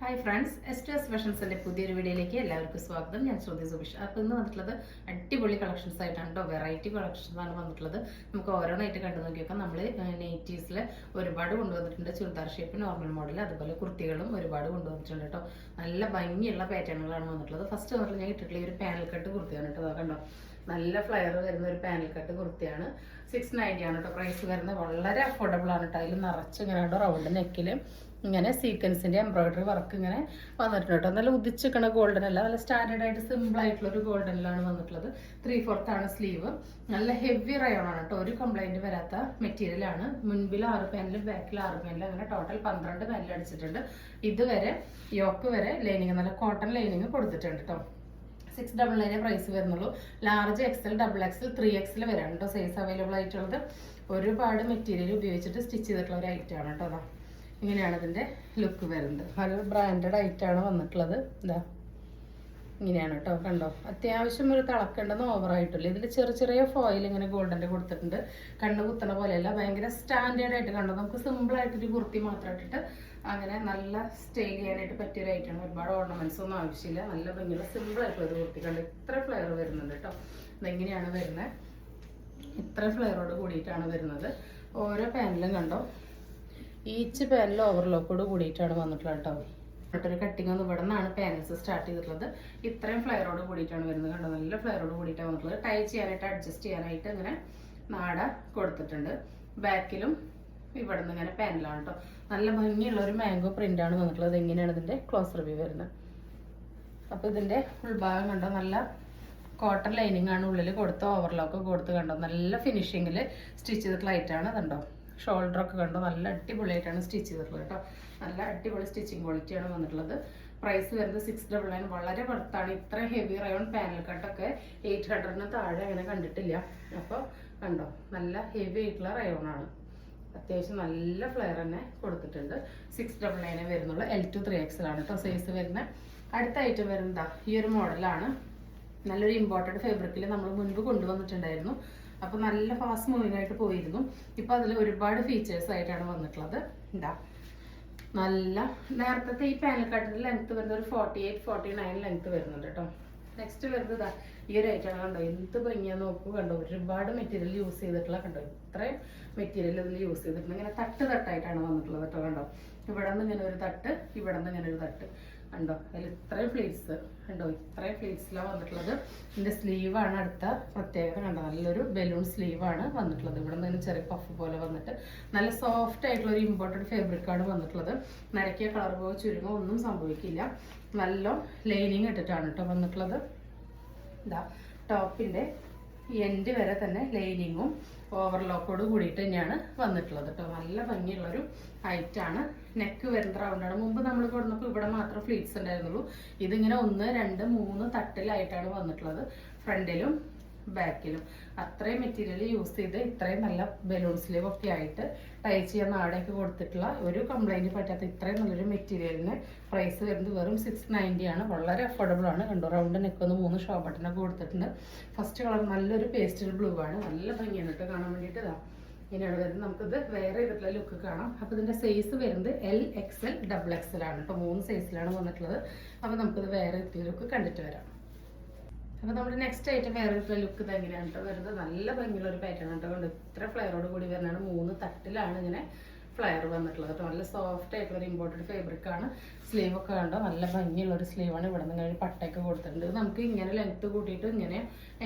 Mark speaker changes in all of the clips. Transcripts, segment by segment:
Speaker 1: Hi friends, എസ്റ്റേഴ്സ് ഫാഷൻസിൻ്റെ പുതിയൊരു വീഡിയോയിലേക്ക് എല്ലാവർക്കും സ്വാഗതം. ഞാൻ ശ്രുതി സുബിഷ്. അപ്പോൾ ഇന്ന് വന്നിട്ടുള്ളത് അടിപൊളി കളക്ഷൻസ് ആയിട്ടാണ് കേട്ടോ. വെറൈറ്റി കളക്ഷൻസ് ആണ് വന്നിട്ടുള്ളത്. നമുക്ക് ഓരോന്നായിട്ട് കണ്ടു നോക്കിയൊക്കെ നമ്മൾ നെയ്റ്റീസിൽ ഒരുപാട് കൊണ്ടുവന്നിട്ടുണ്ട്. ചുരിദാർ ഷേപ്പ്, നോർമൽ മോഡൽ, അതുപോലെ കുർത്തികളും ഒരുപാട് കൊണ്ടുവന്നിട്ടുണ്ട് കേട്ടോ. നല്ല ഭംഗിയുള്ള പാറ്റേണുകളാണ് വന്നിട്ടുള്ളത്. ഫസ്റ്റ് വന്നിട്ടുള്ള ഞാൻ ഇട്ടിട്ടുള്ള ഈ ഒരു പാനൽ കട്ട് കുർത്തിയാണ് കേട്ടോ. കണ്ടോ, നല്ല ഫ്ലയർ വരുന്ന ഒരു പാനൽ കട്ട് കുർത്തിയാണ്. 690 ആണ് കേട്ടോ പ്രൈസ് വരുന്നത്. വളരെ അഫോർഡബിൾ ആണ് കേട്ടോ. അതിൽ നിറച്ച് ഇങ്ങനെ റൗണ്ട് നെക്കിൽ ഇങ്ങനെ സീക്വൻസിൻ്റെ എംബ്രോയിഡറി വർക്ക് ഇങ്ങനെ വന്നിട്ടുണ്ട് കേട്ടോ. നല്ല ഉദിച്ചിക്കണ ഗോൾഡൻ അല്ല, നല്ല സ്റ്റാൻഡേർഡ് ആയിട്ട് സിമ്പിൾ ആയിട്ടുള്ള ഒരു ഗോൾഡനിലാണ് വന്നിട്ടുള്ളത്. 3/4 ആണ് സ്ലീവ്. നല്ല ഹെവി റയോൺ ആണ് കേട്ടോ. ഒരു കംപ്ലൈൻറ്റ് വരാത്ത മെറ്റീരിയൽ ആണ്. മുൻപിൽ 6 പാനലും ബാക്കിൽ 6 പാനലും അങ്ങനെ ടോട്ടൽ 12 പാനൽ അടിച്ചിട്ടുണ്ട്. ഇതുവരെ യോക്ക് വരെ ലൈനിങ് നല്ല കോട്ടൺ ലൈനിങ് കൊടുത്തിട്ടുണ്ട് കേട്ടോ. 699 പ്രൈസ് വരുന്നുള്ളൂ. Large XL, double XL, 3XL വരെയാണ് കേട്ടോ സൈസ് അവൈലബിൾ ആയിട്ടുള്ളത്. ഒരുപാട് മെറ്റീരിയൽ ഉപയോഗിച്ചിട്ട് സ്റ്റിച്ച് ചെയ്തിട്ടുള്ള ഒരു ഐറ്റം ആണ് കേട്ടോ. അതാ ഇങ്ങനെയാണ് ഇതിൻ്റെ ലുക്ക് വരുന്നത്. നല്ല ബ്രാൻഡഡ് ഐറ്റമാണ് വന്നിട്ടുള്ളത്. ഇതാ ഇങ്ങനെയാണ് കേട്ടോ. കണ്ടോ, അത്യാവശ്യം ഒരു തിളക്കേണ്ടെന്ന് ഓവറായിട്ടില്ല. ഇതിൽ ചെറിയ ചെറിയ ഫോയിൽ ഇങ്ങനെ ഗോൾഡൻ്റെ കൊടുത്തിട്ടുണ്ട്. കണ്ണ് കുത്തണ പോലെയല്ല, ഭയങ്കര സ്റ്റാൻഡേർഡ് ആയിട്ട് കണ്ടോ. നമുക്ക് സിമ്പിളായിട്ടൊരു കുർത്തി മാത്രം ഇട്ടിട്ട് അങ്ങനെ നല്ല സ്റ്റൈൽ ചെയ്യാനായിട്ട് പറ്റിയൊരു ഐറ്റമാണ്. ഒരുപാട് ഓർണമെന്റ്സ് ഒന്നും ആവശ്യമില്ല. നല്ല ഭംഗിയുള്ള സിമ്പിളായിട്ടുള്ള ഒരു കുർത്തി. കണ്ടോ, ഇത്ര ഫ്ലെയർ വരുന്നുണ്ട് കേട്ടോ. ഇതെങ്ങനെയാണ് വരുന്നത്, ഇത്ര ഫ്ലെയറോട് കൂടിയിട്ടാണ് വരുന്നത്. ഓരോ പാനലും കണ്ടോ, ഈച്ച് പാനൽ ഓവർലോക്കോട് കൂടിയിട്ടാണ് വന്നിട്ടുള്ളത് കേട്ടോ. ഒരു കട്ടിങ് ഒന്ന് ഇവിടെ നിന്നാണ് പാനൽസ് സ്റ്റാർട്ട് ചെയ്തിട്ടുള്ളത്. ഇത്രയും ഫ്ലെയറോട് കൂടിയിട്ടാണ് വരുന്നത്. കണ്ടോ, നല്ല ഫ്ലെയറോട് കൂടിയിട്ടാണ് വന്നിട്ടുള്ളത്. ടൈ ചെയ്യാനായിട്ട്, അഡ്ജസ്റ്റ് ചെയ്യാനായിട്ട് ഇങ്ങനെ നാട കൊടുത്തിട്ടുണ്ട്. ബാക്കിലും ഇവിടെ നിന്ന് ഇങ്ങനെ പാനലാണ് കേട്ടോ. നല്ല ഭംഗിയുള്ള ഒരു മാംഗോ പ്രിന്റ് ആണ് വന്നിട്ടുള്ളത്. എങ്ങനെയാണ് ഇതിന്റെ ക്ലോസ് റിവ്യൂ വരുന്നത്. അപ്പോൾ ഇതിന്റെ ഉൾഭാഗം കണ്ടോ, നല്ല കോട്ടൺ ലൈനിങ് ആണ് ഉള്ളിൽ കൊടുത്ത് ഓവർലോക്ക് കൊടുത്ത് കണ്ടോ. നല്ല ഫിനിഷിങ്ങിൽ സ്റ്റിച്ച് ചെയ്തിട്ടുള്ള ഐറ്റാണ്. കണ്ടോ, ഷോൾഡറൊക്കെ കണ്ടോ, നല്ല അടിപൊളിയായിട്ടാണ് സ്റ്റിച്ച് ചെയ്തിട്ടുള്ളത് കേട്ടോ. നല്ല അടിപൊളി സ്റ്റിച്ചിങ് ക്വാളിറ്റിയാണ് വന്നിട്ടുള്ളത്. പ്രൈസ് വരുന്നത് 699. വളരെ വർത്താണ്. ഇത്ര ഹെവി റയോൺ പാനൽ കട്ടൊക്കെ 800-ന് താഴെ അങ്ങനെ കണ്ടിട്ടില്ല. അപ്പോൾ കണ്ടോ, നല്ല ഹെവി ആയിട്ടുള്ള റയോൺ ആണ്. അത്യാവശ്യം നല്ല ഫ്ലെയർ തന്നെ കൊടുത്തിട്ടുണ്ട്. 699 വരുന്നുള്ളൂ. L2 3XL ആണ് കേട്ടോ സൈസ് വരുന്നത്. അടുത്ത ഐറ്റം വരുന്നതാ ഈ ഒരു മോഡലാണ്. നല്ലൊരു ഇമ്പോർട്ടഡ് ഫാബ്രിക്കിൽ നമ്മൾ മുൻപ് കൊണ്ടുവന്നിട്ടുണ്ടായിരുന്നു. അപ്പോൾ നല്ല ഫാസ്റ്റ് മൂവിങ് ആയിട്ട് പോയിരുന്നു. ഇപ്പോൾ അതിൽ ഒരുപാട് ഫീച്ചേഴ്സ് ആയിട്ടാണ് വന്നിട്ടുള്ളത്. എന്താ നല്ല നേരത്തെ ഈ പാനൽ കട്ടിൻ്റെ ലെങ്ത് വരുന്നത് ഒരു 48-49 ലെങ്ത് വരുന്നുണ്ട് കേട്ടോ. നെക്സ്റ്റ് വരുന്നത് ഈ ഒരു ഐറ്റം കണ്ടോ, എന്ത് ഭംഗിയാന്ന് നോക്കൂ. കണ്ടോ, ഒരുപാട് മെറ്റീരിയൽ യൂസ് ചെയ്തിട്ടുള്ള കണ്ടോ, ഇത്രയും മെറ്റീരിയൽ ഇതിൽ യൂസ് ചെയ്തിട്ടുണ്ട്. ഇങ്ങനെ തട്ടായിട്ടാണ് വന്നിട്ടുള്ളത് കേട്ടോ. കണ്ടോ, ഇവിടെ നിന്ന് ഇങ്ങനെ ഒരു തട്ട്, ഇവിടെ നിന്ന് ഇങ്ങനെ ഒരു തട്ട് കണ്ടോ. അതിൽ ഇത്രയും ഫ്ലീറ്റ്സ് കണ്ടോ, ഇത്രയും ഫ്ലീറ്റ്സിലാണ് വന്നിട്ടുള്ളത്. ഇതിൻ്റെ സ്ലീവാണ് അടുത്ത പ്രത്യേകത. കണ്ടോ, നല്ലൊരു ബലൂൺ സ്ലീവാണ് വന്നിട്ടുള്ളത്. ഇവിടെ നിന്ന് ചെറിയ പഫ് പോലെ വന്നിട്ട് നല്ല സോഫ്റ്റ് ആയിട്ടുള്ള ഒരു ഇമ്പോർട്ടഡ് ഫാബ്രിക്കാണ് വന്നിട്ടുള്ളത്. നരക്കിയ കളർ പോകോ ചുരുങ്ങോ ഒന്നും സംഭവിക്കില്ല. നല്ല ലൈനിങ് ഇട്ടിട്ടാണ് കേട്ടോ വന്നിട്ടുള്ളത്. ഇതാ ടോപ്പിൻ്റെ എൻഡ് വരെ തന്നെ ലൈനിങ്ങും ഓവർലോക്കോട് കൂടിയിട്ട് തന്നെയാണ് വന്നിട്ടുള്ളത് കേട്ടോ. നല്ല ഭംഗിയുള്ളൊരു ഹൈറ്റാണ്. നെക്ക് വരുന്ന റൗണ്ടാണ്. മുമ്പ് നമ്മൾ കൊടുന്നപ്പോൾ ഇവിടെ മാത്രം ഫ്ലീറ്റ്സ് ഉണ്ടായിരുന്നുള്ളൂ. ഇതിങ്ങനെ 1, 2, 3 തട്ടിലായിട്ടാണ് വന്നിട്ടുള്ളത്. ഫ്രണ്ടിലും ബാക്കിലും അത്രയും മെറ്റീരിയൽ യൂസ് ചെയ്ത് ഇത്രയും നല്ല ബലൂൺ സ്ലീവ് ഒക്കെ ആയിട്ട് ടൈ ചെയ്യാൻ നാടൊക്കെ കൊടുത്തിട്ടുള്ള ഒരു കംപ്ലൈൻറ്റ് പറ്റാത്ത ഇത്രയും നല്ലൊരു മെറ്റീരിയലിന് പ്രൈസ് വരുന്നത് വെറും 690 ആണ്. വളരെ അഫോർഡബിൾ ആണ്. കണ്ടോ, റൗണ്ട് നെക്കൊന്ന് 3 ഷോ ബട്ടനൊക്കെ കൊടുത്തിട്ടുണ്ട്. ഫസ്റ്റ് കളർ നല്ലൊരു പേസ്റ്റൽ ബ്ലൂ ആണ്. നല്ല ഭംഗിയാണ് കേട്ടോ കാണാൻ വേണ്ടിയിട്ട്. ഇതാ ഇങ്ങനെയാണ് വരുന്നത്. നമുക്കിത് വേറെ ചെയ്തിട്ടുള്ള ലുക്ക് കാണാം. അപ്പോൾ ഇതിൻ്റെ സൈസ് വരുന്നത് LXL, XXL ആണ് കേട്ടോ. 3 സൈസിലാണ് വന്നിട്ടുള്ളത്. അപ്പോൾ നമുക്കിത് വേറെ ലുക്ക് കണ്ടിട്ട് വരാം. അപ്പോൾ നമ്മുടെ നെക്സ്റ്റ് ഐറ്റം വേറെ ലുക്ക് ഇത് എങ്ങനെയാണ് കേട്ടോ വരുന്നത്. നല്ല ഭംഗിയുള്ള ഒരു പാറ്റേൺ കേട്ടോ. കൊണ്ട് ഇത്ര ഫ്ലെയറോട് കൂടി വരുന്നതാണ്. 3 തട്ടിലാണ് ഇങ്ങനെ ഫ്ലെയർ വന്നിട്ടുള്ളത് കേട്ടോ. നല്ല സോഫ്റ്റ് ആയിട്ടുള്ള ഒരു ഇമ്പോർട്ടഡ് ഫാബ്രിക് ആണ്. സ്ലീവ് ഒക്കെ കണ്ടോ, നല്ല ഭംഗിയുള്ള ഒരു സ്ലീവാണ്. ഇവിടെ നിന്ന് ഒരു പട്ടയൊക്കെ കൊടുത്തിട്ടുണ്ട്. നമുക്ക് ഇങ്ങനെ ലെങ്ത് കൂട്ടിയിട്ട് ഇങ്ങനെ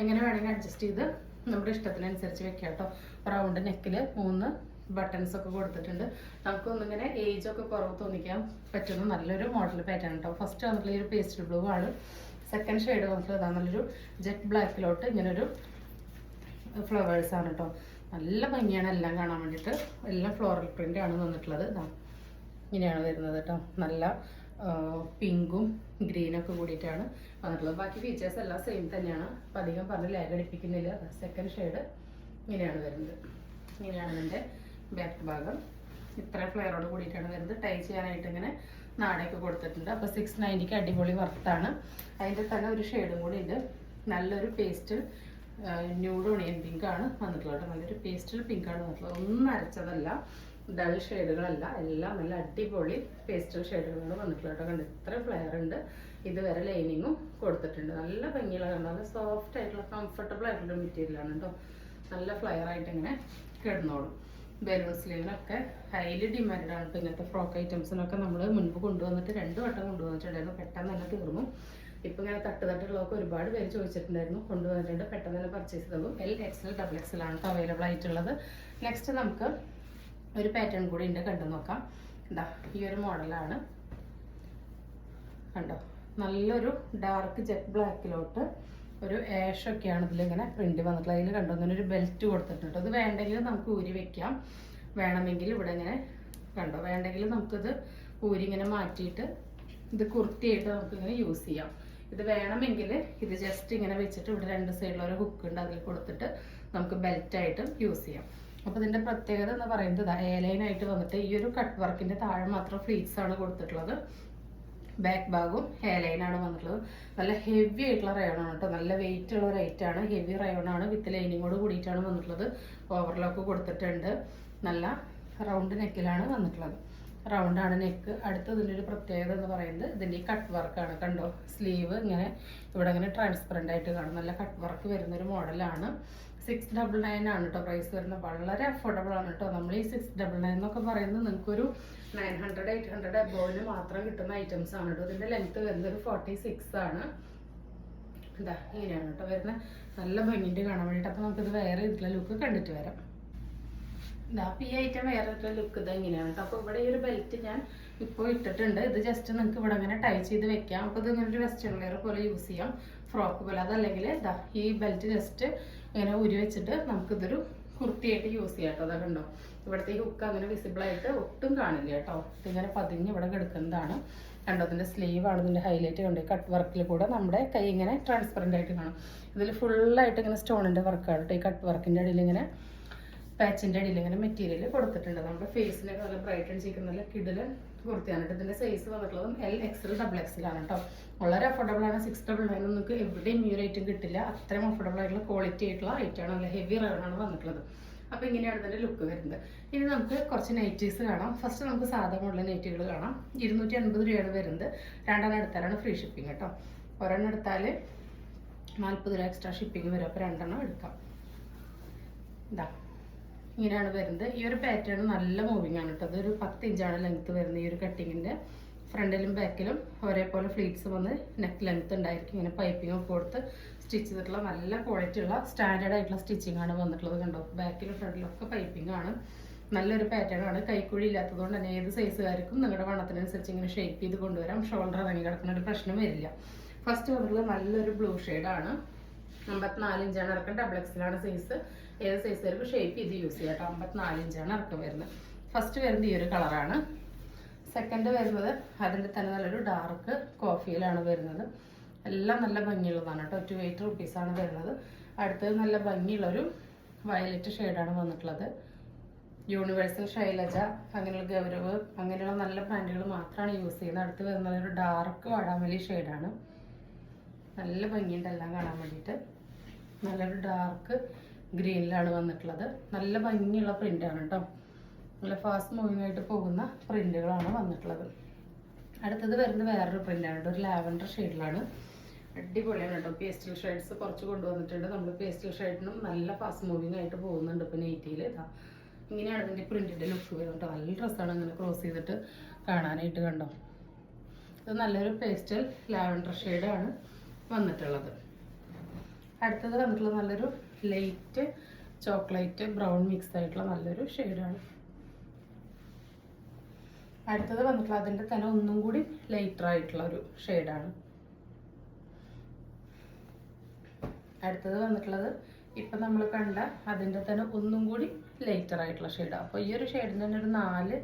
Speaker 1: എങ്ങനെ വേണമെങ്കിൽ അഡ്ജസ്റ്റ് ചെയ്ത് നമ്മുടെ ഇഷ്ടത്തിനനുസരിച്ച് വെക്കാം കേട്ടോ. റൗണ്ട് നെക്കിൽ 3 ബട്ടൺസ് ഒക്കെ കൊടുത്തിട്ടുണ്ട്. നമുക്കൊന്നിങ്ങനെ ഏജ് ഒക്കെ കുറവ് തോന്നിക്കാൻ പറ്റുന്ന നല്ലൊരു മോഡൽ പാറ്റേൺ കേട്ടോ. ഫസ്റ്റ് വന്നിട്ടുള്ള ഈ ഒരു പേസ്റ്റൽ ബ്ലൂ ആണ്. സെക്കൻഡ് ഷെയ്ഡ് വന്നിട്ടുള്ളത് നല്ലൊരു ജെറ്റ് ബ്ലാക്കിലോട്ട് ഇങ്ങനൊരു ഫ്ലവേഴ്സ് ആണ് കേട്ടോ. നല്ല ഭംഗിയാണ് എല്ലാം കാണാൻ വേണ്ടിയിട്ട്. എല്ലാം ഫ്ലോറൽ പ്രിന്റ് ആണ് വന്നിട്ടുള്ളത്. ഇതാ ഇങ്ങനെയാണ് വരുന്നത് കേട്ടോ. നല്ല പിങ്കും ഗ്രീനൊക്കെ കൂടിയിട്ടാണ് വന്നിട്ടുള്ളത്. ബാക്കി ഫീച്ചേഴ്സ് എല്ലാം സെയിം തന്നെയാണ്. അപ്പം അധികം പറഞ്ഞ് ലാഗ് അടിപ്പിക്കുന്നില്ല. സെക്കൻഡ് ഷെയ്ഡ് ഇങ്ങനെയാണ് വരുന്നത്. ഇങ്ങനെയാണ് ഇതിൻ്റെ ബാക്ക് ഭാഗം. ഇത്ര ഫ്ലെയറോട് കൂടിയിട്ടാണ് വരുന്നത്. ടൈ ചെയ്യാനായിട്ട് ഇങ്ങനെ നാടയൊക്കെ കൊടുത്തിട്ടുണ്ട്. അപ്പോൾ 690ക്ക് അടിപൊളി വർത്താണ്. അതിൻ്റെ തന്നെ ഒരു ഷെയ്ഡും കൂടി ഉണ്ട്. നല്ലൊരു പേസ്റ്റൽ ന്യൂഡ് ഓണിയൻ പിങ്ക് ആണ് വന്നിട്ടുള്ളത്. നല്ലൊരു പേസ്റ്റൽ പിങ്ക് ആണ് വന്നിട്ടുള്ളത്. ഒന്നും അരച്ചതല്ല. ഡൾ ഷെയ്ഡുകളല്ല, എല്ലാം നല്ല അടിപൊളി പേസ്റ്റൽ ഷെയ്ഡുകളാണ് വന്നിട്ടുള്ളത് കേട്ടോ. കണ്ട് ഇത്ര ഫ്ലെയർ ഉണ്ട്. ഇതുവരെ ലൈനിങ്ങും കൊടുത്തിട്ടുണ്ട്. നല്ല ഭംഗിയുള്ള കണ്ടോ, നല്ല സോഫ്റ്റ് ആയിട്ടുള്ള കംഫർട്ടബിൾ ആയിട്ടുള്ള മെറ്റീരിയലാണ് കേട്ടോ. നല്ല ഫ്ലെയർ ആയിട്ട് ഇങ്ങനെ കിടന്നോളും. ബലൂൺ സ്ലീവിനൊക്കെ ഹൈലി ഡിമാൻഡ് ആണ്. ഇപ്പോൾ ഇങ്ങനത്തെ ഫ്രോക്ക് ഐറ്റംസിനൊക്കെ നമ്മൾ മുൻപ് കൊണ്ടുവന്നിട്ട് 2 വട്ടം കൊണ്ടുവന്നിട്ടുണ്ടായിരുന്നു. പെട്ടെന്ന് തന്നെ തീർന്നു. ഇപ്പം ഇങ്ങനെ തട്ടുള്ളതൊക്കെ ഒരുപാട് പേര് ചോദിച്ചിട്ടുണ്ടായിരുന്നു, കൊണ്ടുവന്നിട്ടുണ്ട്. പെട്ടെന്ന് തന്നെ പർച്ചേസ് ചെയ്തതും XL XXL ആണ് അവൈലബിൾ ആയിട്ടുള്ളത്. നെക്സ്റ്റ് നമുക്ക് ഒരു പാറ്റേൺ കൂടി ഉണ്ട്, കണ്ടു നോക്കാം. എന്താ ഈ ഒരു മോഡലാണ് കണ്ടോ. നല്ലൊരു ഡാർക്ക് ജെറ്റ് ബ്ലാക്കിലോട്ട് ഒരു ആഷൊക്കെയാണ് ഇതിലിങ്ങനെ പ്രിന്റ് വന്നിട്ടുള്ളത്. അതിൽ കണ്ടോ ഇങ്ങനെ ഒരു ബെൽറ്റ് കൊടുത്തിട്ടുണ്ട്. ഇത് വേണ്ടെങ്കിൽ നമുക്ക് ഊരി വെക്കാം, വേണമെങ്കിൽ ഇവിടെ ഇങ്ങനെ കണ്ടോ, വേണ്ടെങ്കിൽ നമുക്കിത് ഊരി ഇങ്ങനെ മാറ്റിയിട്ട് ഇത് കുർത്തിയായിട്ട് നമുക്കിങ്ങനെ യൂസ് ചെയ്യാം. ഇത് വേണമെങ്കിൽ ഇത് ജസ്റ്റ് ഇങ്ങനെ വെച്ചിട്ട് ഇവിടെ 2 സൈഡിലൊരു ഹുക്ക് ഉണ്ട്, അതിൽ കൊടുത്തിട്ട് നമുക്ക് ബെൽറ്റായിട്ടും യൂസ് ചെയ്യാം. അപ്പോൾ ഇതിൻ്റെ പ്രത്യേകത എന്ന് പറയുന്നത് എയർലൈനായിട്ട് വന്നിട്ട് ഈ ഒരു കട്ട് വർക്കിൻ്റെ താഴെ മാത്രം ഫ്ലീറ്റ്സ് ആണ് കൊടുത്തിട്ടുള്ളത്. ബാക്ക് ഭാഗവും ഹെയർലൈനാണ് വന്നിട്ടുള്ളത്. നല്ല ഹെവി ആയിട്ടുള്ള റയോണാണ് കേട്ടോ. നല്ല വെയിറ്റ് ഉള്ള റൈറ്റാണ്, ഹെവി റയോണാണ്. വിത്ത് ലൈനിങ്ങോട് കൂടിയിട്ടാണ് വന്നിട്ടുള്ളത്. ഓവർലോക്ക് കൊടുത്തിട്ടുണ്ട്. നല്ല റൗണ്ട് നെക്കിലാണ് വന്നിട്ടുള്ളത്. റൗണ്ടാണ് നെക്ക്. അടുത്തതിൻ്റെ ഒരു പ്രത്യേകത എന്ന് പറയുന്നത് ഇതിൻ്റെ ഈ കട്ട് വർക്കാണ്. കണ്ടോ, സ്ലീവ് ഇങ്ങനെ ഇവിടെ ഇങ്ങനെ ട്രാൻസ്പെറൻ്റ് ആയിട്ട് കാണും. നല്ല കട്ട് വർക്ക് വരുന്നൊരു മോഡലാണ്. 699 ആണ് കേട്ടോ പ്രൈസ് വരുന്നത്. വളരെ അഫോർഡബിൾ ആണ് കേട്ടോ. നമ്മൾ ഈ 699 എന്നൊക്കെ പറയുന്നത് നിങ്ങൾക്കൊരു 900 800 അബോവിന് മാത്രം കിട്ടുന്ന ഐറ്റംസ് ആണ് കേട്ടോ. ഇതിൻ്റെ ലെങ്ത് വരുന്നത് 46 ആണ്. എന്താ ഇങ്ങനെയാണ് കേട്ടോ വരുന്നത്. നല്ല ഭംഗിൻ്റെ കാണാൻ വേണ്ടിയിട്ട്. അപ്പോൾ നമുക്കിത് വേറെ ഇതിലുള്ള ലുക്ക് കണ്ടിട്ട് വരാം. അപ്പോൾ ഈ ഐറ്റം വേറെ ലുക്ക് ഇത് എങ്ങനെയാണ് കേട്ടോ. അപ്പോൾ ഇവിടെ ഈ ഒരു ബെൽറ്റ് ഞാൻ ഇപ്പോൾ ഇട്ടിട്ടുണ്ട്. ഇത് ജസ്റ്റ് നിങ്ങൾക്ക് ഇവിടെ ഇങ്ങനെ ടൈ ചെയ്ത് വെക്കാം. അപ്പോൾ ഇത് ഇങ്ങനെ ഒരു വെസ്റ്റേൺ വെയർ പോലെ യൂസ് ചെയ്യാം, ഫ്രോക്ക് പോലെ. അതല്ലെങ്കിൽ ഇതാ ഈ ബെൽറ്റ് ജസ്റ്റ് ഇങ്ങനെ ഉരി വെച്ചിട്ട് നമുക്കിതൊരു കുർത്തിയായിട്ട് യൂസ് ചെയ്യാം കേട്ടോ. അതൊക്കെ ഉണ്ടോ, ഇവിടുത്തെ ഈ ഹുക്ക് അങ്ങനെ വിസിബിളായിട്ട് ഒട്ടും കാണില്ല കേട്ടോ. ഇതിങ്ങനെ പതിഞ്ഞ് ഇവിടെ കിടക്കുന്നതാണ് കണ്ടോ. ഇതിൻ്റെ സ്ലീവാണ് ഇതിൻ്റെ ഹൈലൈറ്റ്. കണ്ടോ, കട്ട് വർക്കിൽ കൂടെ നമ്മുടെ കൈ ഇങ്ങനെ ട്രാൻസ്പെറൻ്റ് ആയിട്ട് കാണും. ഇതിൽ ഫുള്ളായിട്ട് ഇങ്ങനെ സ്റ്റോണിൻ്റെ വർക്കാണ് കേട്ടോ. ഈ കട്ട് വർക്കിൻ്റെ അടിയിൽ ഇങ്ങനെ പാച്ചിൻ്റെ അടിയിൽ ഇങ്ങനെ മെറ്റീരിയൽ കൊടുത്തിട്ടുണ്ട്. നമ്മുടെ ഫേസിനൊക്കെ നല്ല ബ്രൈറ്റ് ആൻഡ് ചെയ്യുന്ന നല്ല കിടിലൻ കുർത്തിയാണ്. ഇതിൻ്റെ സൈസ് വന്നിട്ടുള്ളതും XL XXL ആണ് കേട്ടോ. വളരെ അഫോർഡബിൾ ആണ്. 699 നിങ്ങൾക്ക് എവിടെയും ഈ ഒരു ഐറ്റം കിട്ടില്ല. അത്രയും അഫോർഡബിൾ ആയിട്ടുള്ള ക്വാളിറ്റി ആയിട്ടുള്ള ഐറ്റമാണ്. നല്ല ഹെവി റയോണാണ് വന്നിട്ടുള്ളത്. അപ്പോൾ ഇങ്ങനെയാണ് ഇതിൻ്റെ ലുക്ക് വരുന്നത്. ഇനി നമുക്ക് കുറച്ച് നൈറ്റീസ് കാണാം. ഫസ്റ്റ് നമുക്ക് സാധാരണ നൈറ്റികൾ കാണാം. 250 രൂപയാണ് വരുന്നത്. 2 എണ്ണം എടുത്താലാണ് ഫ്രീ ഷിപ്പിംഗ് കേട്ടോ. ഒരെണ്ണം എടുത്താൽ 40 രൂപ എക്സ്ട്രാ ഷിപ്പിംഗ് വരും. അപ്പോൾ 2 എണ്ണം എടുക്കാം. ഇതാ ഇങ്ങനെയാണ് വരുന്നത്. ഈ ഒരു പാറ്റേൺ നല്ല മൂവിങ് ആണ് കേട്ടോ. അതൊരു 10 ഇഞ്ചാണ് ലെങ്ത്ത് വരുന്നത്. ഈ ഒരു കട്ടിങ്ങിൻ്റെ ഫ്രണ്ടിലും ബാക്കിലും ഒരേപോലെ ഫ്ലീറ്റ്സ് വന്ന് നെക്ക് ലെങ്ത്ത് ഉണ്ടായിരിക്കും. ഇങ്ങനെ പൈപ്പിംഗ് ഒക്കെ കൊടുത്ത് സ്റ്റിച്ച് ചെയ്തിട്ടുള്ള നല്ല ക്വാളിറ്റി ഉള്ള സ്റ്റാൻഡേർഡ് ആയിട്ടുള്ള സ്റ്റിച്ചിങ് ആണ് വന്നിട്ടുള്ളത്. കണ്ടോ, ബാക്കിലും ഫ്രണ്ടിലും ഒക്കെ പൈപ്പിംഗ് ആണ്. നല്ലൊരു പാറ്റേൺ ആണ്. കൈക്കുഴി ഇല്ലാത്തതുകൊണ്ട് തന്നെ ഏത് സൈസുകാർക്കും നിങ്ങളുടെ വണ്ണത്തിനനുസരിച്ച് ഇങ്ങനെ ഷേപ്പ് ചെയ്ത് കൊണ്ടുവരാം. ഷോൾഡർ ഇറങ്ങി കിടക്കുന്ന ഒരു പ്രശ്നം വരില്ല. ഫസ്റ്റ് വന്നിട്ടുള്ളത് നല്ലൊരു ബ്ലൂ ഷെയ്ഡാണ്. 54 ഇഞ്ചാണ് ഇറക്കം. XXL ആണ് സൈസ്. ഏത് സൈസുകാർക്ക് ഷേപ്പ് ചെയ്ത് യൂസ് ചെയ്യാം കേട്ടോ. 54 ഇഞ്ചാണ് ഇറക്കം വരുന്നത്. ഫസ്റ്റ് വരുന്നത് ഈ ഒരു കളറാണ്. സെക്കൻഡ് വരുന്നത് അതിൻ്റെ തന്നെ നല്ലൊരു ഡാർക്ക് കോഫിയിലാണ് വരുന്നത്. എല്ലാം നല്ല ഭംഗിയുള്ളതാണ് കേട്ടോ. 280 റുപ്പീസാണ് വരുന്നത്. അടുത്തത് നല്ല ഭംഗിയുള്ളൊരു വയലറ്റ് ഷെയ്ഡാണ് വന്നിട്ടുള്ളത്. യൂണിവേഴ്സൽ, ശൈലജ, അങ്ങനെയുള്ള ഗൗരവ്, അങ്ങനെയുള്ള നല്ല ബ്രാൻഡുകൾ മാത്രമാണ് യൂസ് ചെയ്യുന്നത്. അടുത്ത് വരുന്നത് ഒരു ഡാർക്ക് വാടാമല്ലി ഷെയ്ഡാണ്. നല്ല ഭംഗിയുണ്ട് എല്ലാം കാണാൻ വേണ്ടിയിട്ട്. നല്ലൊരു ഡാർക്ക് ഗ്രീനിലാണ് വന്നിട്ടുള്ളത്. നല്ല ഭംഗിയുള്ള പ്രിൻ്റാണ് കേട്ടോ. നല്ല ഫാസ്റ്റ് മൂവിങ് ആയിട്ട് പോകുന്ന പ്രിൻ്റുകളാണ് വന്നിട്ടുള്ളത്. അടുത്തത് വരുന്നത് വേറൊരു പ്രിൻ്റാണ് കേട്ടോ. ഒരു ലാവൻഡർ ഷെയ്ഡിലാണ്. അടിപൊളിയാണ് കേട്ടോ. പേസ്റ്റൽ ഷെയ്ഡ്സ് കുറച്ച് കൊണ്ടുവന്നിട്ടുണ്ട്. നമ്മൾ പേസ്റ്റൽ ഷെയ്ഡിനും നല്ല ഫാസ്റ്റ് മൂവിങ് ആയിട്ട് പോകുന്നുണ്ട്. ഇപ്പോൾ നെയ്റ്റിയിൽ ഇതാ ഇങ്ങനെയാണ് ഇതിൻ്റെ പ്രിൻറ്റിൻ്റെ ലുക്ക് വരുന്നത് കേട്ടോ. നല്ല ഡ്രസ്സാണ് ഇങ്ങനെ ക്രോസ് ചെയ്തിട്ട് കാണാനായിട്ട്. കണ്ടോ, ഇത് നല്ലൊരു പേസ്റ്റൽ ലാവൻഡർ ഷെയ്ഡാണ് വന്നിട്ടുള്ളത്. അടുത്തത് വന്നിട്ടുള്ളത് നല്ലൊരു ലൈറ്റ് ചോക്ലേറ്റ് ബ്രൗൺ മിക്സ് ആയിട്ടുള്ള നല്ലൊരു ഷെയ്ഡാണ്. അടുത്തത് വന്നിട്ടുള്ള അതിൻ്റെ തന്നെ ഒന്നും കൂടി ലൈറ്റർ ആയിട്ടുള്ള ഒരു ഷെയ്ഡാണ്. അടുത്തത് വന്നിട്ടുള്ളത് ഇപ്പം നമ്മൾ കണ്ട അതിൻ്റെ തന്നെ ഒന്നും കൂടി ലൈറ്റർ ആയിട്ടുള്ള ഷെയ്ഡാണ്. അപ്പോൾ ഈ ഒരു ഷെയ്ഡിന് തന്നെ ഒരു 4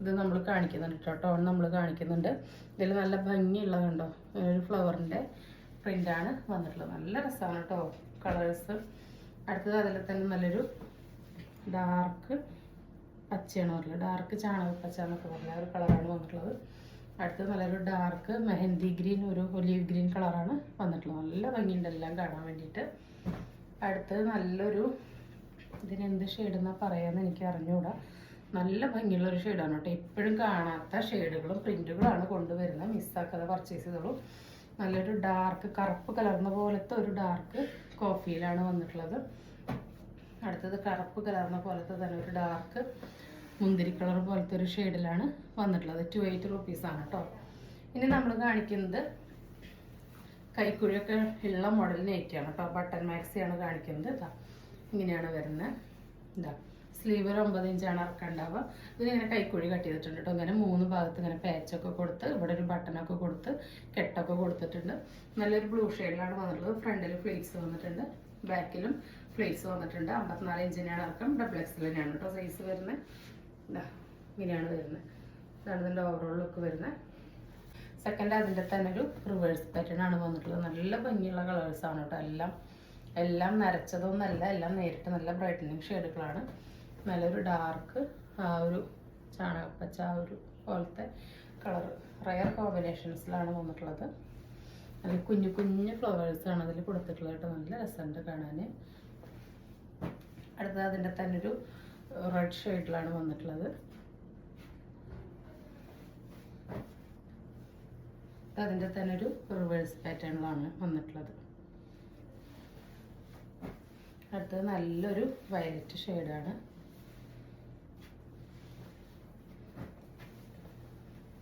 Speaker 1: ഇത് നമ്മൾ കാണിക്കുന്നുണ്ട് കേട്ടോ. ടോൺ നമ്മൾ കാണിക്കുന്നുണ്ട്. ഇതിൽ നല്ല ഭംഗിയുള്ള കണ്ടോ ഒരു ഫ്ലവറിൻ്റെ പ്രിൻ്റാണ് വന്നിട്ടുള്ളത്. നല്ല രസമാണ് കേട്ടോ കളേഴ്സ്. അടുത്തത് അതിൽ തന്നെ നല്ലൊരു ഡാർക്ക് പച്ചയാണ് പറഞ്ഞത്. ഡാർക്ക് ചാണകപ്പച്ച എന്നൊക്കെ പറഞ്ഞ ഒരു കളറാണ് വന്നിട്ടുള്ളത്. അടുത്തത് നല്ലൊരു ഡാർക്ക് മെഹന്തി ഗ്രീൻ, ഒരു ഒലീവ് ഗ്രീൻ കളറാണ് വന്നിട്ടുള്ളത്. നല്ല ഭംഗിയുണ്ട് എല്ലാം കാണാൻ വേണ്ടിയിട്ട്. അടുത്തത് നല്ലൊരു ഇതിനെന്ത് ഷെയ്ഡെന്നാണ് പറയാമെന്ന് എനിക്ക് അറിഞ്ഞുകൂടാ. നല്ല ഭംഗിയുള്ള ഒരു ഷെയ്ഡാണ് കേട്ടോ. ഇപ്പോഴും കാണാത്ത ഷെയ്ഡുകളും പ്രിൻറ്റുകളാണ് കൊണ്ടുവരുന്നത്. മിസ്സാക്കാതെ പർച്ചേസ് ചെയ്തോളൂ. നല്ലൊരു ഡാർക്ക് കറുപ്പ് കലർന്ന പോലത്തെ ഒരു ഡാർക്ക് കോഫിയിലാണ് വന്നിട്ടുള്ളത്. അടുത്തത് കറുപ്പ് കലർന്ന പോലത്തെ തന്നെ ഒരു ഡാർക്ക് മുന്തിരി കളർ പോലത്തെ ഒരു ഷെയ്ഡിലാണ് വന്നിട്ടുള്ളത്. 280 റുപ്പീസാണ് കേട്ടോ. ഇനി നമ്മൾ കാണിക്കുന്നത് കൈക്കുഴിയൊക്കെ ഉള്ള മോഡൽ നൈറ്റിയാണ് കേട്ടോ. ബട്ടൺ മാക്സിയാണ് കാണിക്കുന്നത്. ഇതാ ഇങ്ങനെയാണ് വരുന്നത്. ഇതാ സ്ലീവ് 9 ഇഞ്ചാണ് ഇറക്കണ്ടാവുക. ഇതിങ്ങനെ കൈക്കുഴി കട്ട് ചെയ്തിട്ടുണ്ട് കേട്ടോ. ഇങ്ങനെ 3 ഭാഗത്ത് ഇങ്ങനെ പാച്ചൊക്കെ കൊടുത്ത് ഇവിടെ ഒരു ബട്ടണൊക്കെ കൊടുത്ത് കെട്ടൊക്കെ കൊടുത്തിട്ടുണ്ട്. നല്ലൊരു ബ്ലൂ ഷെയ്ഡിലാണ് വന്നിട്ടുള്ളത്. ഫ്രണ്ടിൽ ഫ്ലീറ്റ്സ് വന്നിട്ടുണ്ട്, ബാക്കിലും ഫ്ലീറ്റ്സ് വന്നിട്ടുണ്ട്. 54 ഇഞ്ചിനാണ് ഇറക്കം. XXL തന്നെയാണ് കേട്ടോ സൈസ് വരുന്നത്. ഇതാ ഇങ്ങനെയാണ് വരുന്നത്. ഇതാണ് ഇതിൻ്റെ ഓവറോൾ ലുക്ക് വരുന്നത്. സെക്കൻഡ് അതിൻ്റെ തന്നെ ഒരു റിവേഴ്സ് പാറ്റേൺ ആണ് വന്നിട്ടുള്ളത്. നല്ല ഭംഗിയുള്ള കളേഴ്സാണ് കേട്ടോ. എല്ലാം നരച്ചതൊന്നല്ല, എല്ലാം നേരിട്ട് നല്ല ബ്രൈറ്റനിങ് ഷെയ്ഡുകളാണ്. നല്ലൊരു ഡാർക്ക് ആ ഒരു ചാണകപ്പച്ച ആ ഒരു പോലത്തെ കളർ റയർ കോമ്പിനേഷൻസിലാണ് വന്നിട്ടുള്ളത്. അതിൽ കുഞ്ഞു കുഞ്ഞു ഫ്ലവേഴ്സാണ് അതിൽ കൊടുത്തിട്ടുള്ളത് കേട്ടോ. നല്ല രസമുണ്ട് കാണാൻ. അടുത്തത് അതിൻ്റെ തന്നെ ഒരു റെഡ് ഷെയ്ഡിലാണ് വന്നിട്ടുള്ളത്. അതിൻ്റെ തന്നെ ഒരു റിവേഴ്സ് പാറ്റേണിലാണ് വന്നിട്ടുള്ളത്. അടുത്തത് നല്ലൊരു വയലറ്റ് ഷെയ്ഡാണ്.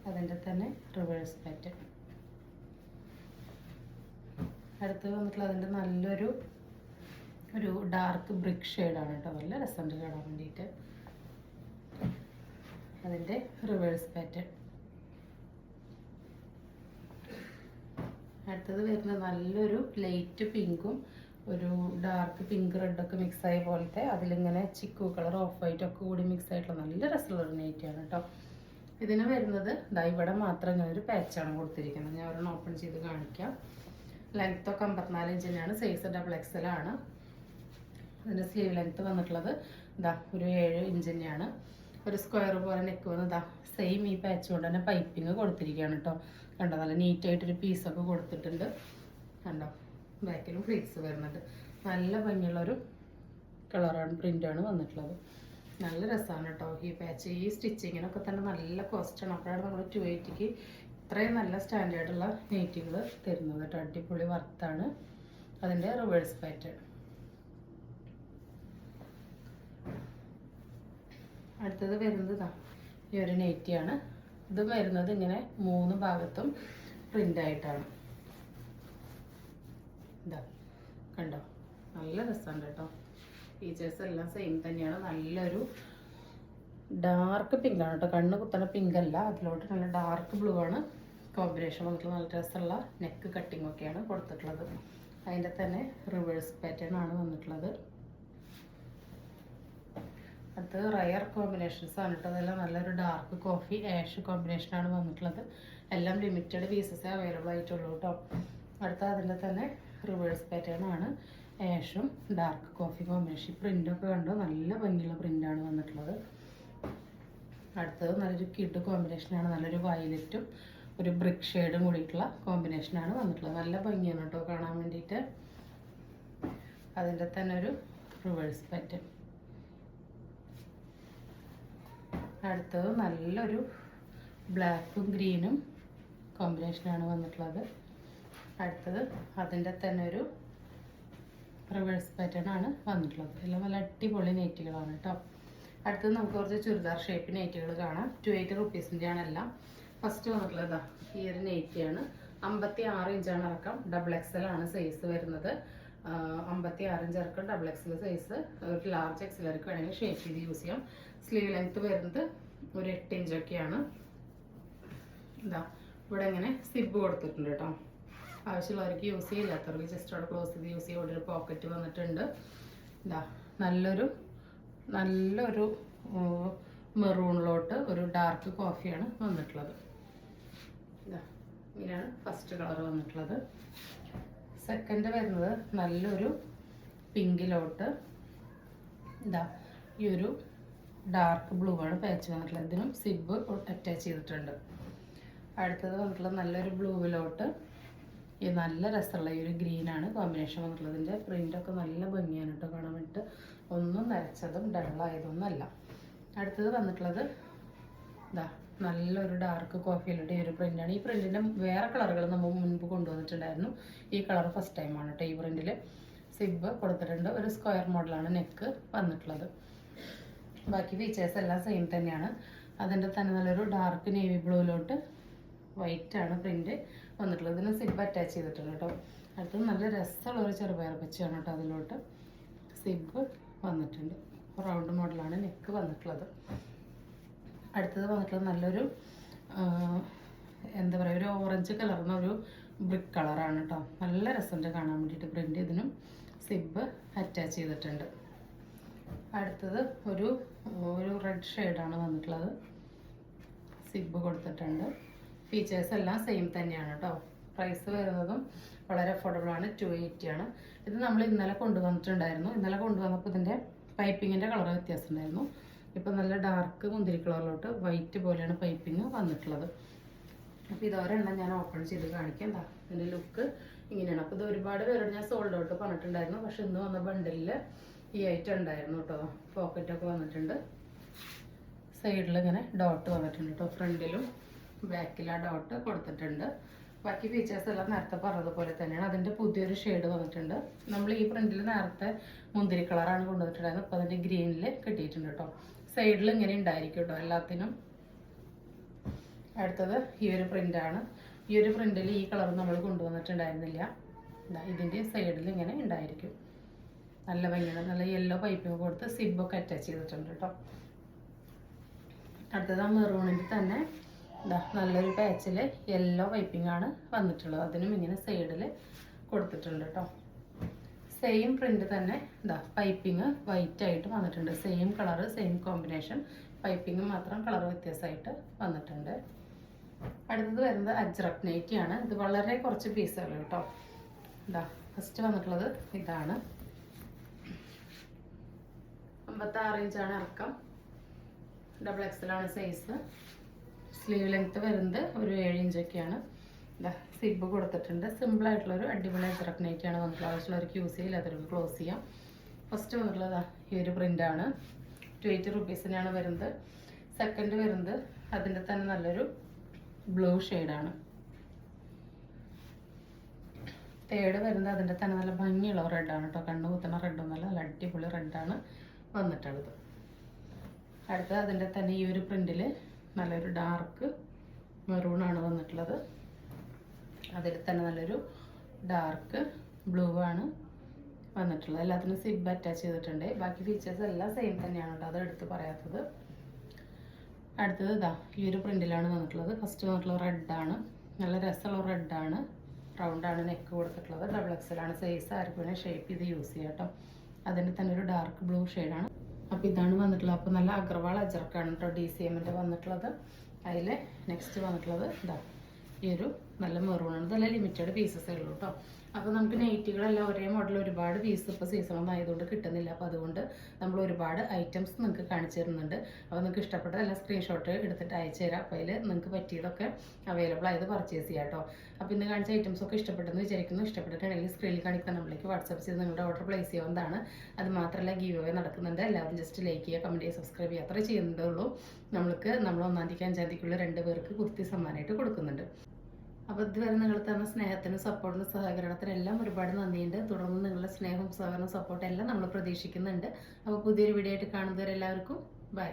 Speaker 1: അതിൻ്റെ തന്നെ റിവേഴ്സ് പാറ്റേൺ. അടുത്തത് വന്നിട്ടുള്ള അതിൻ്റെ നല്ലൊരു ഡാർക്ക് ബ്രിക്ക് ഷെയ്ഡാണ് കേട്ടോ. നല്ല രസമുണ്ട് കാണാൻ വേണ്ടിയിട്ട്. അതിൻ്റെ റിവേഴ്സ് പാറ്റേൺ. അടുത്തത് വരുന്നത് നല്ലൊരു ലൈറ്റ് പിങ്കും ഒരു ഡാർക്ക് പിങ്ക് റെഡൊക്കെ മിക്സ് ആയ പോലത്തെ അതിലിങ്ങനെ ചിക്കു കളർ ഓഫ് വൈറ്റ് ഒക്കെ കൂടി മിക്സ് ആയിട്ടുള്ള നല്ല രസമുള്ള ഒരു നൈറ്റിയാണ് കേട്ടോ. ഇതിന് വരുന്നത് ദാ ഇവിടെ മാത്രം ഇങ്ങനെ ഒരു പാച്ചാണ് കൊടുത്തിരിക്കുന്നത്. ഞാൻ ഒരെണ്ണം ഓപ്പൺ ചെയ്ത് കാണിക്കാം. ലെങ്ത്തൊക്കെ 54 ഇഞ്ചിനാണ്. സൈസ് XXL ആണ്. അതിൻ്റെ സ്ലീവ് ലെങ്ത്ത് വന്നിട്ടുള്ളത് ഇതാ ഒരു 7 ഇഞ്ചിനെയാണ്. ഒരു സ്ക്വയർ പോലെ നെക്ക് വന്ന് ഇതാ സെയിം ഈ പാച്ച് കൊണ്ട് തന്നെ പൈപ്പിങ് കൊടുത്തിരിക്കുകയാണ് കേട്ടോ. കണ്ടോ, നല്ല നീറ്റായിട്ടൊരു പീസൊക്കെ കൊടുത്തിട്ടുണ്ട്. കണ്ടോ, ബാക്കിലും ഫ്ലീറ്റ്സ് വരുന്നുണ്ട്. നല്ല ഭംഗിയുള്ളൊരു കളറാണ്, പ്രിൻ്റാണ് വന്നിട്ടുള്ളത്. നല്ല രസമാണ് കേട്ടോ ഈ പാച്ച്. ഈ സ്റ്റിച്ചിങ്ങിനൊക്കെ തന്നെ നല്ല കോസ്റ്റാണ്. അപ്പോഴാണ് നമ്മൾ 280ക്ക് ഇത്രയും നല്ല സ്റ്റാൻഡേർഡുള്ള നെയ്റ്റുകൾ തരുന്നത് കേട്ടോ. അടിപൊളി വർത്താണ്. അതിൻ്റെ റിവേഴ്സ് പാറ്റേൺ. അടുത്തത് വരുന്നത് ഇതാ ഈ ഒരു നെയ്റ്റിയാണ്. ഇത് വരുന്നത് ഇങ്ങനെ 3 ഭാഗത്തും പ്രിൻ്റായിട്ടാണ്. ഇതാ കണ്ടോ, നല്ല രസമുണ്ട് കേട്ടോ. ഫീച്ചേഴ്സ് എല്ലാം സെയിം തന്നെയാണ്. നല്ലൊരു ഡാർക്ക് പിങ്കാണ് കേട്ടോ. കണ്ണ് കുത്തണ പിങ്ക് അല്ല, അതിലോട്ട് നല്ല ഡാർക്ക് ബ്ലൂ ആണ് കോമ്പിനേഷൻ വന്നിട്ടുള്ള. നല്ല രസമുള്ള നെക്ക് കട്ടിങ് ഒക്കെയാണ് കൊടുത്തിട്ടുള്ളത്. അതിൻ്റെ തന്നെ റിവേഴ്സ് പാറ്റേൺ ആണ് വന്നിട്ടുള്ളത്. അടുത്തത് റയർ കോമ്പിനേഷൻസ് ആണ് കേട്ടോ. അതെല്ലാം നല്ലൊരു ഡാർക്ക് കോഫി ആഷ് കോമ്പിനേഷനാണ് വന്നിട്ടുള്ളത്. എല്ലാം ലിമിറ്റഡ് പീസസേ അവൈലബിൾ ആയിട്ടുള്ളൂ കേട്ടോ. അടുത്ത അതിൻ്റെ തന്നെ റിവേഴ്സ് പാറ്റേൺ ആണ് ആഷും ഡാർക്ക് കോഫി കോമ്പിനേഷൻ. പ്രിൻ്റൊക്കെ കണ്ടോ, നല്ല ഭംഗിയുള്ള പ്രിൻ്റാണ് വന്നിട്ടുള്ളത്. അടുത്തത് നല്ലൊരു കിഡ് കോമ്പിനേഷനാണ്. നല്ലൊരു വയലറ്റും ഒരു ബ്രിക്ക് ഷെയ്ഡും കൂടിയിട്ടുള്ള കോമ്പിനേഷനാണ് വന്നിട്ടുള്ളത്. നല്ല ഭംഗിയാണ് കേട്ടോ കാണാൻ വേണ്ടിയിട്ട്. അതിൻ്റെ തന്നെ ഒരു റിവേഴ്സ് പാറ്റേൺ. അടുത്തത് നല്ലൊരു ബ്ലാക്കും ഗ്രീനും കോമ്പിനേഷനാണ് വന്നിട്ടുള്ളത്. അടുത്തത് അതിൻ്റെ തന്നെ ഒരു റിവേഴ്സ് പാറ്റേൺ ആണ് വന്നിട്ടുള്ളത്. എല്ലാം നല്ല അടിപൊളി നെയ്റ്റുകളാണ് കേട്ടോ. അടുത്തത് നമുക്ക് കുറച്ച് ചുരിദാർ ഷേപ്പ് നെയ്റ്റുകൾ കാണാം. 280 റുപ്പീസിൻ്റെയാണ് എല്ലാം. ഫസ്റ്റ് വന്നിട്ടുള്ളത് ഈ ഒരു നെയ്റ്റിയാണ്. 56 ഇഞ്ചാണ് ഇറക്കം. XXL ആണ് സൈസ് വരുന്നത്. 56 ഇഞ്ച് ഇറക്കം, XXL സൈസ്. ഒരു ലാർജ് എക്സലർക്ക് വേണമെങ്കിൽ ഷേപ്പ് ചെയ്ത് യൂസ് ചെയ്യാം. സ്ലീവ് ലെങ്ത്ത് വരുന്നത് ഒരു 8 ഇഞ്ചൊക്കെയാണ്. ഇതാ ഇവിടെ ഇങ്ങനെ സിബ് കൊടുത്തിട്ടുണ്ട് കേട്ടോ. ആവശ്യമുള്ളവർക്ക് യൂസ് ചെയ്യില്ലാത്തവർക്ക് ജസ്റ്റ് അവിടെ ക്ലോസ് ചെയ്ത് യൂസ് ചെയ്യാൻ ഒരു പോക്കറ്റ് വന്നിട്ടുണ്ട്. ഇതാ നല്ലൊരു മെറൂണിലോട്ട് ഒരു ഡാർക്ക് കോഫിയാണ് വന്നിട്ടുള്ളത്. ഇതാ ഇങ്ങനെയാണ് ഫസ്റ്റ് കളർ വന്നിട്ടുള്ളത്. സെക്കൻഡ് വരുന്നത് നല്ലൊരു പിങ്കിലോട്ട് ഇതാ ഈ ഒരു ഡാർക്ക് ബ്ലൂ ആണ് പാച്ച് വന്നിട്ടുള്ളത്. ഇതിനും സിബ് അറ്റാച്ച് ചെയ്തിട്ടുണ്ട്. അടുത്തത് വന്നിട്ടുള്ളത് നല്ലൊരു ബ്ലൂവിലോട്ട് ഈ നല്ല രസമുള്ള ഈ ഒരു ഗ്രീനാണ് കോമ്പിനേഷൻ വന്നിട്ടുള്ളത്. ഇതിൻ്റെ പ്രിൻ്റൊക്കെ നല്ല ഭംഗിയാണ് കേട്ടോ കാണാൻ വേണ്ടിയിട്ട്. ഒന്നും നരച്ചതും ഡള്ളായതൊന്നും അല്ല. അടുത്തത് വന്നിട്ടുള്ളത് ഇതാ നല്ലൊരു ഡാർക്ക് കോഫിയിലുടെ ഒരു പ്രിൻ്റാണ്. ഈ പ്രിൻറ്റിൻ്റെ വേറെ കളറുകൾ നമ്മൾ മുൻപ് കൊണ്ടുവന്നിട്ടുണ്ടായിരുന്നു. ഈ കളർ ഫസ്റ്റ് ടൈമാണ് കേട്ടോ. ഈ പ്രിൻറ്റിൽ സിബ് കൊടുത്തിട്ടുണ്ട്. ഒരു സ്ക്വയർ മോഡലാണ് നെക്ക് വന്നിട്ടുള്ളത്. ബാക്കി ഫീച്ചേഴ്സ് എല്ലാം സെയിം തന്നെയാണ്. അതിൻ്റെ തന്നെ നല്ലൊരു ഡാർക്ക് നേവി ബ്ലൂയിലോട്ട് വൈറ്റാണ് പ്രിൻറ്റ് വന്നിട്ടുള്ളത്. ഇതിന് സിബ് അറ്റാച്ച് ചെയ്തിട്ടുണ്ട് കേട്ടോ. അടുത്തത് നല്ല രസമുള്ളൊരു ചെറുപയർ പച്ചയാണ് കേട്ടോ. അതിലോട്ട് സിബ് വന്നിട്ടുണ്ട്. റൗണ്ട് മോഡലാണ് നെക്ക് വന്നിട്ടുള്ളത്. അടുത്തത് വന്നിട്ടുള്ളത് നല്ലൊരു എന്താ പറയുക, ഒരു ഓറഞ്ച് കളർന്ന ഒരു ബ്രിക്ക് കളറാണ് കേട്ടോ. നല്ല രസമുണ്ട് കാണാൻ വേണ്ടിയിട്ട്. പ്രിൻ്റ് ഇതിനും സിബ് അറ്റാച്ച് ചെയ്തിട്ടുണ്ട്. അടുത്തത് ഒരു റെഡ് ഷെയ്ഡാണ് വന്നിട്ടുള്ളത്. സിബ് കൊടുത്തിട്ടുണ്ട്. ഫീച്ചേഴ്സ് എല്ലാം സെയിം തന്നെയാണ് കേട്ടോ. പ്രൈസ് വരുന്നതും വളരെ അഫോർഡബിൾ ആണ്. 280 ആണ്. ഇത് നമ്മൾ ഇന്നലെ കൊണ്ടുവന്നിട്ടുണ്ടായിരുന്നു. ഇന്നലെ കൊണ്ടുവന്നപ്പോൾ ഇതിൻ്റെ പൈപ്പിങ്ങിൻ്റെ കളർ വ്യത്യാസം ഉണ്ടായിരുന്നു. ഇപ്പം നല്ല ഡാർക്ക് മുന്തിരി കളറിലോട്ട് വൈറ്റ് പോലെയാണ് പൈപ്പിങ് വന്നിട്ടുള്ളത്. അപ്പോൾ ഇതൊരെണ്ണം ഞാൻ ഓപ്പൺ ചെയ്ത് കാണിക്കാം. എന്താ ഇതിൻ്റെ ലുക്ക് ഇങ്ങനെയാണ്. അപ്പോൾ ഇത് ഒരുപാട് പേരോട് ഞാൻ സോൾഡ് ഔട്ട് പറഞ്ഞിട്ടുണ്ടായിരുന്നു. പക്ഷെ ഇന്ന് വന്ന ബണ്ടിലിൽ ഈ ഐറ്റം ഉണ്ടായിരുന്നു കേട്ടോ. പോക്കറ്റൊക്കെ വന്നിട്ടുണ്ട്. സൈഡിൽ ഇങ്ങനെ ഡോട്ട് വന്നിട്ടുണ്ട് കേട്ടോ. ഫ്രണ്ടിലും ബാക്കിൽ ആ ഡോട്ട് കൊടുത്തിട്ടുണ്ട്. ബാക്കി ഫീച്ചേഴ്സ് എല്ലാം നേരത്തെ പറഞ്ഞതുപോലെ തന്നെയാണ്. അതിൻ്റെ പുതിയൊരു ഷെയ്ഡ് വന്നിട്ടുണ്ട്. നമ്മൾ ഈ പ്രിന്റിൽ നേരത്തെ മുന്തിരി കളറാണ് കൊണ്ടുവന്നിട്ടുണ്ടായിരുന്നത്. അപ്പോൾ അതിൻ്റെ ഗ്രീനിൽ കിട്ടിയിട്ടുണ്ട് കേട്ടോ. സൈഡിൽ ഇങ്ങനെ ഉണ്ടായിരിക്കും കേട്ടോ എല്ലാത്തിനും. അടുത്തത് ഈ ഒരു പ്രിൻ്റാണ്. ഈ ഒരു പ്രിന്റിൽ ഈ കളർ നമ്മൾ കൊണ്ടുവന്നിട്ടുണ്ടായിരുന്നില്ല. ഇതിൻ്റെ സൈഡിൽ ഇങ്ങനെ ഉണ്ടായിരിക്കും. നല്ല ഭംഗിയാണ്. നല്ല യെല്ലോ പൈപ്പിംഗ് കൊടുത്ത് സിബൊക്കെ അറ്റാച്ച് ചെയ്തിട്ടുണ്ട് കേട്ടോ. അടുത്തത് ആ മെറൂണിൻ്റെ തന്നെ നല്ലൊരു പാച്ചിൽ യെല്ലോ പൈപ്പിംഗ് ആണ് വന്നിട്ടുള്ളത്. അതിനും ഇങ്ങനെ സൈഡിൽ കൊടുത്തിട്ടുണ്ട് കേട്ടോ. സെയിം പ്രിന്റ് തന്നെ പൈപ്പിംഗ് വൈറ്റ് ആയിട്ട് വന്നിട്ടുണ്ട്. Same colour same combination. Piping മാത്രം കളർ വ്യത്യാസമായിട്ട് വന്നിട്ടുണ്ട്. അടുത്തത് വരുന്നത് അജ്രക് നൈറ്റി ആണ്. ഇത് വളരെ കുറച്ച് പീസുകൾ കേട്ടോ. ഫസ്റ്റ് വന്നിട്ടുള്ളത് ഇതാണ്. 56 ഇഞ്ചാണ് ഇറക്കം. XXL ആണ് സൈസ്. സ്ലീവ് ലെങ്ത്ത് വരുന്നത് ഒരു 7 ഇഞ്ചൊക്കെയാണ്. സിബ് കൊടുത്തിട്ടുണ്ട്. സിമ്പിളായിട്ടുള്ളൊരു അടിപൊളി അജ്രക് നൈറ്റിയാണ് വന്നിട്ടുള്ളത്. ആവശ്യമുള്ളവർക്ക് യൂസ് ചെയ്യില്ല, അതൊരു ക്ലോസ് ചെയ്യാം. ഫസ്റ്റ് വന്നിട്ടുള്ളത് ഈ ഒരു പ്രിൻ്റാണ്. 280 റുപ്പീസിനാണ് വരുന്നത്. സെക്കൻഡ് വരുന്നത് അതിൻ്റെ തന്നെ നല്ലൊരു ബ്ലൂ ഷെയ്ഡാണ്. തേർഡ് വരുന്നത് അതിൻ്റെ തന്നെ നല്ല ഭംഗിയുള്ള റെഡാണ് കേട്ടോ. കണ്ണു കുത്തുന്ന റെഡൊന്നുമല്ല, നല്ല അടിപൊളി റെഡാണ് വന്നിട്ടുള്ളത്. അടുത്തത് അതിൻ്റെ തന്നെ ഈ ഒരു പ്രിൻറ്റിൽ നല്ലൊരു ഡാർക്ക് മെറൂണാണ് വന്നിട്ടുള്ളത്. അതിൽ തന്നെ നല്ലൊരു ഡാർക്ക് ബ്ലൂ ആണ് വന്നിട്ടുള്ളത്. എല്ലാത്തിനും സിബ് അറ്റാച്ച് ചെയ്തിട്ടുണ്ട്. ബാക്കി ഫീച്ചേഴ്സ് എല്ലാം സെയിം തന്നെയാണ് കേട്ടോ. അത് എടുത്ത് പറയാത്തത്. അടുത്തത് ഈ ഒരു പ്രിന്റിലാണ് വന്നിട്ടുള്ളത്. ഫസ്റ്റ് വന്നിട്ടുള്ളത് റെഡാണ്. നല്ല രസമുള്ള റെഡാണ്. റൗണ്ടാണ് നെക്ക് കൊടുത്തിട്ടുള്ളത്. XXL ആണ് സൈസ്. ആർക്കും വേണേൽ ഷേപ്പ് ചെയ്ത് യൂസ് ചെയ്യാം കേട്ടോ. അതിൻ്റെ തന്നെ ഒരു ഡാർക്ക് ബ്ലൂ ഷെയ്ഡാണ്. അപ്പോൾ ഇതാണ് വന്നിട്ടുള്ളത്. അപ്പോൾ നല്ല അഗർവാൾ അജർക്കാണ് കേട്ടോ DCMൻ്റെ വന്നിട്ടുള്ളത്. അതിൽ നെക്സ്റ്റ് വന്നിട്ടുള്ളത് ഈ ഒരു നല്ല മെറൂണാണ്. ഇതെല്ലാം ലിമിറ്റഡ് പീസസേ ഉള്ളൂ കേട്ടോ. അപ്പോൾ നമുക്ക് നൈറ്റികളെല്ലാം ഒരേ മോഡൽ ഒരുപാട് പീസ് ഇപ്പോൾ സീസണൊന്നും ആയതുകൊണ്ട് കിട്ടുന്നില്ല. അപ്പോൾ അതുകൊണ്ട് നമ്മൾ ഒരുപാട് ഐറ്റംസ് നിങ്ങൾക്ക് കാണിച്ചു തരുന്നുണ്ട്. അപ്പോൾ നിങ്ങൾക്ക് ഇഷ്ടപ്പെട്ടതെല്ലാം സ്ക്രീൻഷോട്ട് എടുത്തിട്ട് അയച്ചു തരാം. അപ്പോൾ അതിൽ നിങ്ങൾക്ക് പറ്റിയതൊക്കെ അവൈലബിൾ ആയത് പർച്ചേസ് ചെയ്യാം കേട്ടോ. അപ്പോൾ ഇന്ന് കാണിച്ച ഐറ്റംസ് ഒക്കെ ഇഷ്ടപ്പെട്ടെന്ന് വിചാരിക്കുന്നു. ഇഷ്ടപ്പെട്ടിട്ടുണ്ടെങ്കിൽ സ്ക്രീനിൽ കാണിക്കുന്ന നമ്മളിലേക്ക് വാട്സാപ്പ് ചെയ്ത് നിങ്ങളുടെ ഓർഡർ പ്ലേസ് ചെയ്യാവുന്നതാണ്. അത് മാത്രമല്ല ഗീവ് അവേ നടക്കുന്നുണ്ട്. എല്ലാവരും ജസ്റ്റ് ലൈക്ക് ചെയ്യുക, കമൻറ്റ് ചെയ്യുക, സബ്സ്ക്രൈബ് ചെയ്യുക. അത്രേ ചെയ്യുന്നതേ ഉള്ളൂ. നമ്മൾ 1-ാം തീയതിക്ക് 5-ാം തീയതിക്കുള്ള 2 പേർക്ക് കുർത്തി സമ്മാനമായിട്ട് കൊടുക്കുന്നുണ്ട്. അപ്പോൾ ഇതുവരെ നിങ്ങൾ തന്ന സ്നേഹത്തിനും സപ്പോർട്ടിനും സഹകരണത്തിനും എല്ലാം ഒരുപാട് നന്ദിയുണ്ട്. തുടർന്ന് നിങ്ങളുടെ സ്നേഹവും സഹകരണവും സപ്പോർട്ടും എല്ലാം നമ്മൾ പ്രതീക്ഷിക്കുന്നുണ്ട്. അപ്പോൾ പുതിയൊരു വീഡിയോ ആയിട്ട് കാണുന്നവരെല്ലാവർക്കും ബൈ.